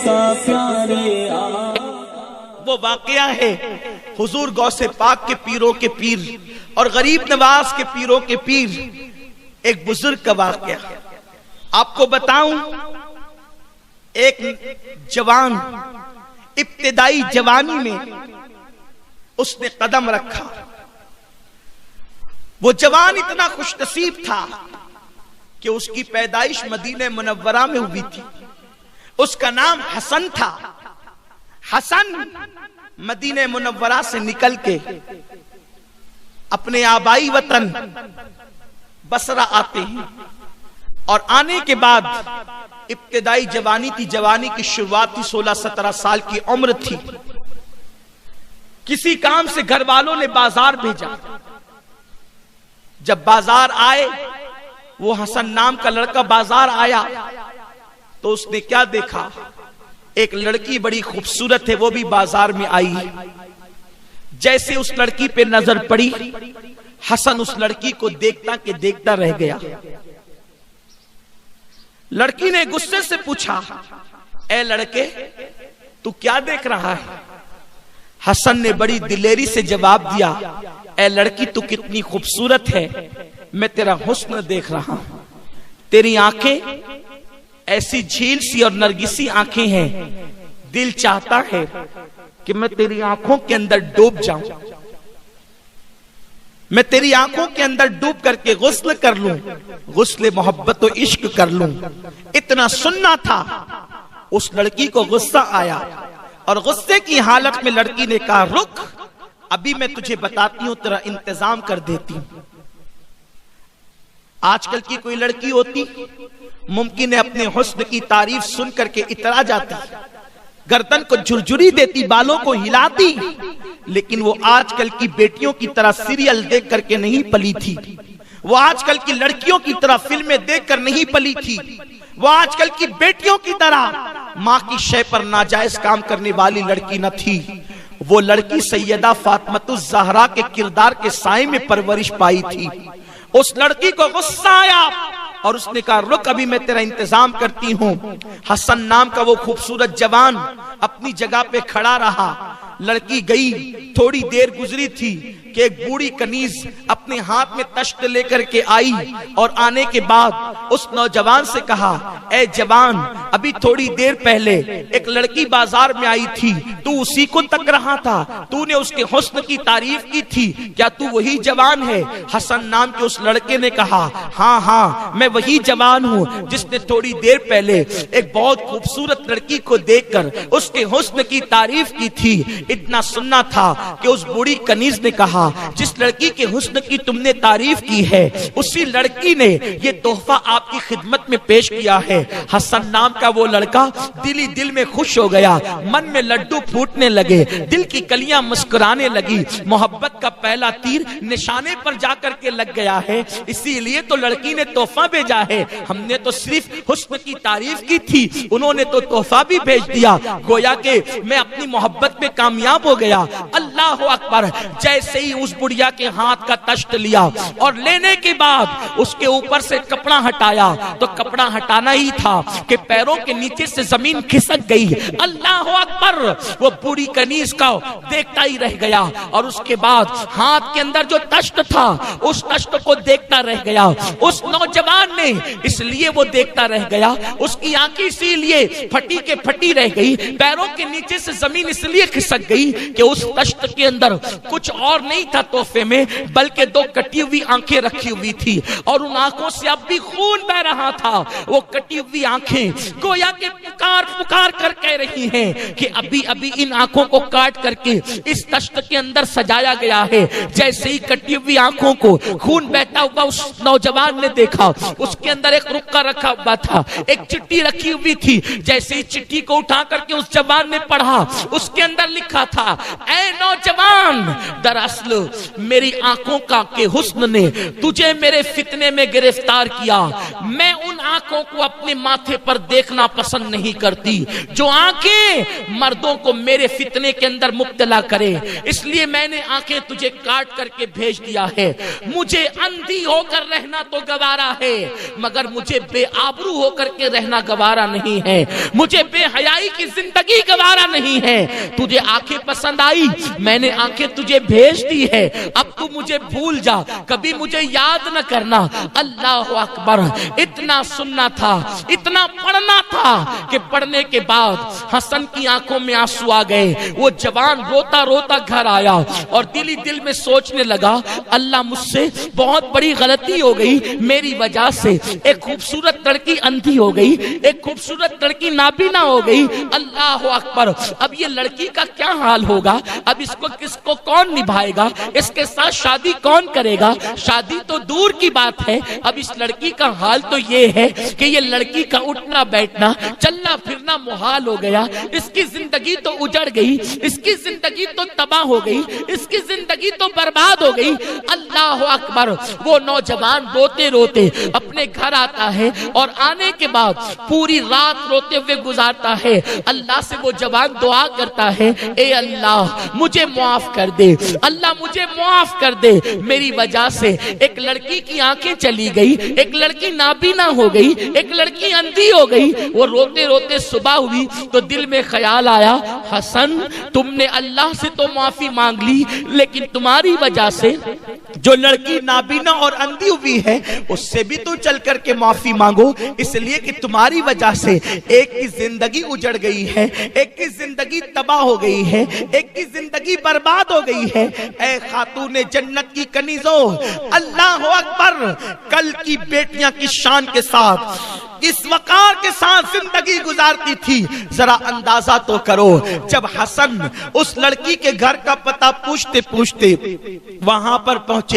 प्यारे वो वाकया है हुजूर गौसे पाक के पीरों के पीर और गरीब नवाज के पीरों के पीर एक बुजुर्ग का वाकया। आपको बताऊं, एक जवान इब्तिदाई जवानी में उसने कदम रखा। वो जवान इतना खुशनसीब था कि उसकी पैदाइश मदीने मुनव्वरा में हुई थी। उसका नाम हसन था। हसन मदीने मुनव्वरा से निकल के अपने आबाई वतन बसरा आते हैं और आने के बाद इब्तिदाई जवानी थी, जवानी की शुरुआत थी, 16-17 साल की उम्र थी। किसी काम से घर वालों ने बाजार भेजा। जब बाजार आए, वो हसन नाम का लड़का बाजार आया तो उसने क्या देखा, एक लड़की बड़ी खूबसूरत है, वो भी बाजार में आई। जैसे उस लड़की पे नजर पड़ी, हसन उस लड़की को देखता के देखता रह गया। लड़की ने गुस्से से पूछा, ए लड़के, तू क्या देख रहा है? हसन ने बड़ी दिलेरी से जवाब दिया, ए लड़की, तू कितनी खूबसूरत है, मैं तेरा हुस्न देख रहा हूं। तेरी आंखें ऐसी झील सी और नरगिसी आंखें हैं, दिल चाहता है कि मैं तेरी आंखों के अंदर डूब जाऊं, मैं तेरी आंखों के अंदर डूब करके गुस्ल कर लूं, गुस्ल मोहब्बत और इश्क कर लूं। इतना सुनना था। उस लड़की को गुस्सा आया और गुस्से की हालत में लड़की ने कहा, रुक, अभी मैं तुझे बताती हूं, तेरा इंतजाम कर देती हूं। आजकल की कोई लड़की होती, मुमकिन है अपने हुस्न की तारीफ सुन करके इतरा जाती, गर्दन को झुरझुरी देती, बालों को हिलाती, लेकिन वो आजकल की बेटियों की तरह सीरियल देख करके नहीं पली थी। वो आजकल की लड़कियों की तरह फिल्में देखकर नहीं पली थी। वो आजकल की बेटियों की तरह माँ की शय पर नाजायज काम करने वाली लड़की न थी। वो लड़की सैयदा फातिमातुज़ ज़हरा के किरदार के साए में परवरिश पाई थी। उस लड़की को गुस्सा आया और उसने कहा, रुक, अभी मैं तेरा इंतजाम करती हूं। हसन नाम का वो खूबसूरत जवान अपनी जगह पे खड़ा रहा। लड़की गई, थोड़ी देर गुजरी थी कि एक बूढ़ी कनीज अपने हाथ में तश्त लेकर के आई और आने के बाद उस नौजवान से कहा, ए जवान, अभी थोड़ी देर पहले एक लड़की बाजार में आई थी, तू उसी को तक रहा था, तूने उसके हुस्न की तारीफ की थी, क्या तू वही जवान है? हसन नाम के उस लड़के ने कहा, हाँ हाँ, मैं वही जवान हूँ जिसने थोड़ी देर पहले एक बहुत खूबसूरत लड़की को देखकर उसके हुस्न की तारीफ की थी। इतना सुनना था कि उस बूढ़ी कनीज ने कहा, जिस लड़की के हुस्न की तुमने तारीफ की है, उसी लड़की ने ये तोहफा आपकी खिदमत में पेश किया है। हसन नाम का वो लड़का दिल ही दिल में खुश हो गया, मन में लड्डू फूटने लगे, दिल की कलियां मुस्कुराने लगी। मोहब्बत का पहला तीर निशाने पर जाकर के लग गया है, इसीलिए तो लड़की ने तोहफा भेजा है। हमने तो सिर्फ हुस्न की तारीफ की थी, उन्होंने तो तोहफा भी भेज दिया। गोया के मैं अपनी मोहब्बत में कामयाब हो गया। अल्लाह अकबर। जैसे ही उस बुढ़िया के हाथ का तश्त लिया और लेने के बाद उसके ऊपर से कपड़ा हटाया तो कपड़ा हटाना ही था कि पैरों के नीचे से जमीन खिसक गई। अल्लाह अकबर। वो बूढ़ी कनीज का देखता ही रह गया और उसके बाद हाथ के अंदर जो तश्त था उस तश्त को देखता रह गया। उस नौजवान ने इसलिए वो देखता रह गया, उसकी आंखें इसीलिए फटी के फटी रह गई, पैरों के नीचे से जमीन इसलिए खिसक गई कि उस तश्त के अंदर कुछ और नहीं था तोहफे में, बल्कि दो कटी हुई आंखें रखी हुई थी और उन आंखों से अब भी खून बह रहा था। वो कटी हुई आंखें गोया के पुकार पुकार कर कह रही हैं कि अभी अभी इन आंखों को काट करके इस तश्त के अंदर सजाया गया है। जैसे ही कटी हुई आंखों को खून बहता हुआ उस नौजवान ने देखा, उसके अंदर एक रुक्का रखा हुआ था, एक चिट्ठी रखी हुई थी। जैसे ही चिट्ठी को उठा करके उस जवान ने पढ़ा, उसके अंदर लिखा था, ऐ नौजवान, दरअसल मेरी आंखों का के हुस्न ने तुझे मेरे फितने में गिरफ्तार किया। मैं उन आंखों को अपने माथे पर देखना पसंद नहीं करती जो आंखें मर्दों को मेरे फितने के अंदर मुब्तला करे, इसलिए मैंने आंखें तुझे काट करके भेज दिया है। मुझे अंधी होकर रहना तो गवारा है, मगर मुझे बेआबरू होकर के रहना गवारा नहीं है, मुझे बेहयाई की जिंदगी गवारा नहीं है। तुझे आंखें पसंद आई, मैंने आंखें तुझे भेज दी है, अब तू मुझे भूल जा, कभी मुझे याद न करना। अल्लाह अकबर। इतना सुनना था, इतना पढ़ना था कि पढ़ने के बाद हसन की आंखों में आंसू आ गए। वो जवान रोता रोता घर आया और दिल ही दिल में सोचने लगा, अल्लाह मुझसे बहुत बड़ी गलती हो गई, मेरी वजह से एक खूबसूरत लड़की अंधी हो गई, एक खूबसूरत लड़की नाबीना हो गई। अल्लाह अकबर। अब ये लड़की का क्या हाल होगा, अब इसको किसको कौन निभाएगा, इसके साथ शादी कौन करेगा। शादी तो दूर की बात है, अब इस लड़की का हाल तो ये है कि ये लड़की का उठना बैठना चलना फिरना मुहाल हो गया, इसकी जिंदगी तो उजड़ गई, इसकी जिंदगी तो तबाह हो गई, इसकी जिंदगी तो बर्बाद हो गई। अल्लाह अकबर। वो नौजवान रोते रोते अपने घर आता है और आने के बाद पूरी रात रोते हुए गुजारता है। अल्लाह से वो जवान दुआ करता है, ए अल्लाह मुझे माफ कर दे, अल्लाह मुझे माफ कर दे, मेरी वजह से एक लड़की की आंखें चली गई, एक लड़की नाबीना हो गई, एक लड़की अंधी हो गई। वो रोते रोते सुबह हुई तो दिल में ख्याल आया, हसन तुमने अल्लाह से तो माफी मांग ली, लेकिन तुम्हारी वजह से जो लड़की नाबीना और अंधी हुई है उससे भी तो चल करके माफी मांगो, इसलिए कि तुम्हारी वजह से एक की जिंदगी उजड़ गई है, एक की जिंदगी तबाह हो गई है, एक की जिंदगी बर्बाद हो गई है। ऐ खातूने जन्नत की कनीजों, अल्लाह अकबर। कल की बेटियां किस शान के साथ, इस वकार के साथ जिंदगी गुजारती थी, जरा अंदाजा तो करो। जब हसन उस लड़की के घर का पता पूछते पूछते वहां पर पहुंचे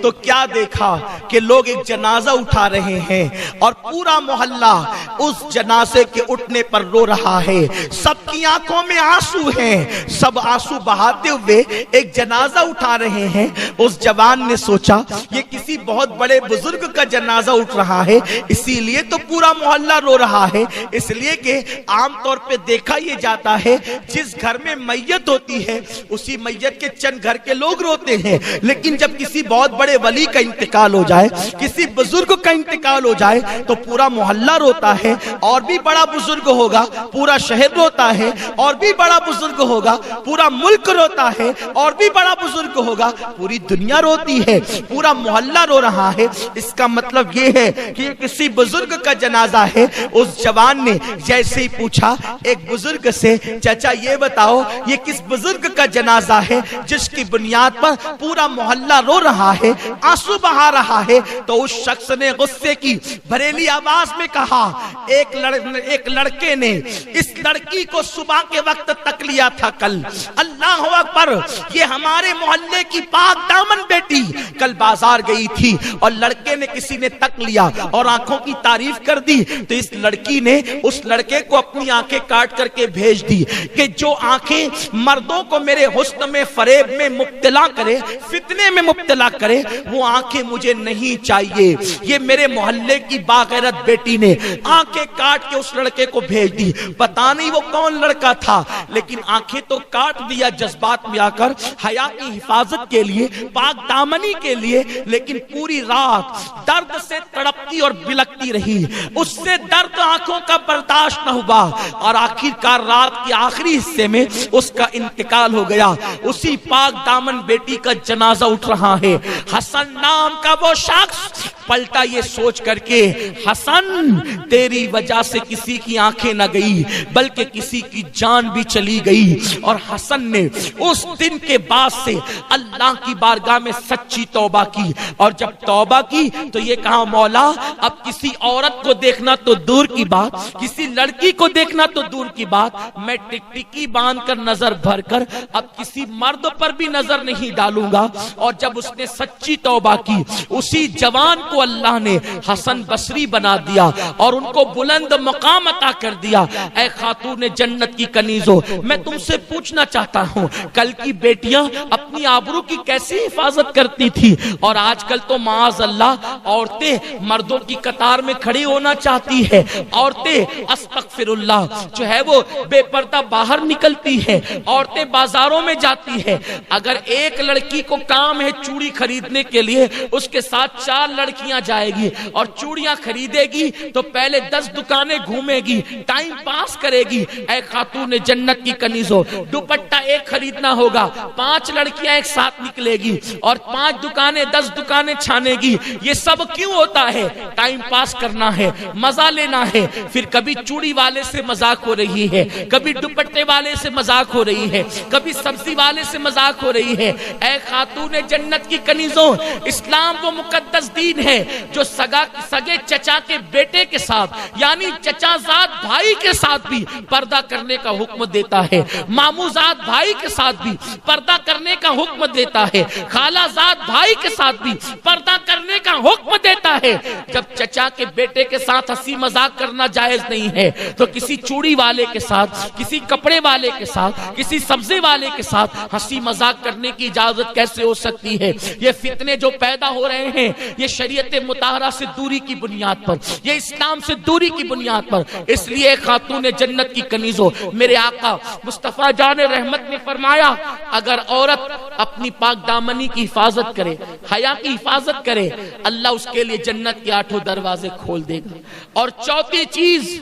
तो क्या देखा कि लोग एक जनाजा उठा रहे हैं और पूरा मोहल्ला उस जनाजे के उठने पर रो रहा है, सबकी आंखों में आंसू हैं, सब आंसू बहाते हुए एक जनाजा उठा रहे हैं। उस जवान ने सोचा ये किसी बहुत बड़े बुजुर्ग का जनाजा उठ रहा है, इसीलिए तो पूरा मोहल्ला रो रहा है। इसलिए कि आमतौर पे देखा यह जाता है जिस घर में मैयत होती है उसी मैयत के चंद घर के लोग रोते हैं, लेकिन जब किसी बहुत बड़े वली का इंतकाल हो जाए, किसी बुजुर्ग का इंतकाल हो जाए तो पूरा मोहल्ला रोता है। और भी बड़ा बुजुर्ग होगा पूरा शहर रोता है, और भी बड़ा बुजुर्ग होगा पूरा मुल्क रोता है, और भी बड़ा बुजुर्ग होगा पूरी दुनिया रोती है, पूरा मोहल्ला रो रहा है। इसका मतलब यह है कि ये किसी बुजुर्ग का जनाजा है। उस जवान ने जैसे ही पूछा एक बुजुर्ग से, चाचा ये बताओ ये किस बुजुर्ग का जनाजा है जिसकी बुनियाद पर पूरा मोहल्ला रो रहा है, आंसू बहा रहा है। तो उस शख्स ने गुस्से की भरेली आवाज में कहा, एक लड़के ने इस लड़की को सुबह के वक्त तक लिया था कल। अल्लाह अकबर। ये हमारे मोहल्ले की पाक दामन बेटी कल बाजार गई थी और लड़के ने किसी ने तक लिया और आंखों की तारीफ कर दी, तो इस लड़की ने उस लड़के को अपनी आंखें काट करके भेज दी कि जो आंखें मर्दों को मेरे हुस्न में फरेब में मुब्तला करे, फितने में मुब्तला करे, वो आंखें मुझे नहीं चाहिए। ये मेरे मोहल्ले की बागैरत बेटी ने आंखें काट के उस लड़के को भेज दी। पता नहीं वो कौन लड़का था, लेकिन आंखें तो काट दिया जज्बात में आकर, हया की हिफाजत के लिए, पाक दामनी के लिए। लेकिन पूरी रात दर्द से तड़पती और बिलकती रही, उससे दर्द आंखों का बर्दाश्त न हुआ और आखिरकार रात के आखिरी हिस्से में उसका इंतकाल हो गया। उसी पाक दामन बेटी का जनाजा उठ रहा है। हसन नाम का वो शख्स पलटा ये सोच करके, हसन तेरी वजह से किसी की आंखें न गई बल्कि किसी की जान भी चली गई। और हसन ने उस दिन के बाद से अल्लाह की बारगाह में सच्ची तौबा की, और जब तौबा की तो ये कहा, मौला अब किसी औरत को देखना तो दूर की बात, किसी लड़की को देखना तो दूर की बात, मैं टिकटिकी बांध कर नजर भर कर अब किसी मर्द पर भी नजर नहीं डालूंगा। और जब उसने सच्ची तौबा की, उसी जवान को अल्लाह ने हसन बसरी बना दिया और उनको बुलंद मकाम अता कर दिया। ऐ खातून जन्नत की कनीजो, मैं तुमसे पूछना चाहता हूँ, कल की बेटियां अपनी आबरू की कैसी हिफाजत करती थी और आजकल तो माज अल्लाह औरतें मर्दों की कतार में खड़ी होना चाहती है। औरतें अस्तगफिरुल्लाह जो है वो बेपर्दा बाहर निकलती है, औरतें बाजारों में जाती है। अगर एक लड़की को काम है चूड़ी खरीदने के लिए, उसके साथ 4 लड़कियां जाएगी और चूड़ियां खरीदेगी तो पहले 10 दुकानें घूमेगी, टाइम पास करेगी। ऐ खातून जन्नत की कनीजो, दुपट्टा एक खरीदना होगा, 5 लड़कियां एक साथ निकलेगी और 5 दुकानें 10 दुकानें छानेगी। ये सब क्यों होता है? टाइम पास करना है, मजा लेना है। फिर कभी चूड़ी वाले से मजाक हो रही है, कभी दुपट्टे वाले से मजाक हो रही है, कभी सब्जी वाले से मजाक हो रही है। ऐ खातून जन्नत की कनीजों, इस्लाम वो मुकद्दस दीन है जो सगे चचा के बेटे के साथ यानी चचाजाद भाई के साथ भी पर्दा करने का हुक्म देता है, मामूजाद भाई के साथ भी पर्दा करने का हुक्म देता है, खालाजाद भाई के साथ भी पर्दा करने का हुक्म देता है। जब चचा के बेटे के साथ हंसी मजाक करना जायज नहीं है तो किसी चूड़ी वाले के साथ, किसी कपड़े वाले के साथ, किसी सब्जी वाले के साथ हंसी मजाक करने की इजाजत कैसे हो सकती है? ये फितने जो पैदा हो रहे हैं ये शरीयत मुताहरा से दूरी की बुनियाद पर, ये इस्लाम से दूरी की बुनियाद पर। इसलिए खातून जन्नत की कनीजों, मेरे आका मुस्तफा जान रहमत ने फरमाया, अगर औरत अपनी पाक दामनी की हिफाजत करे, हया की हिफाजत करे, अल्लाह उसके लिए जन्नत के 8 दरवाजे खोल देगा। और चौथी चीज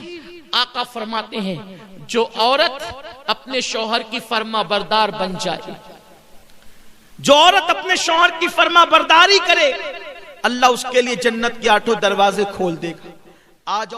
आका फरमाते हैं, जो औरत अपने शौहर की फर्मा बरदार बन जाए, जो औरत अपने शौहर की फर्मा बरदारी करे, अल्लाह उसके लिए जन्नत के 8 दरवाजे खोल देगा। आज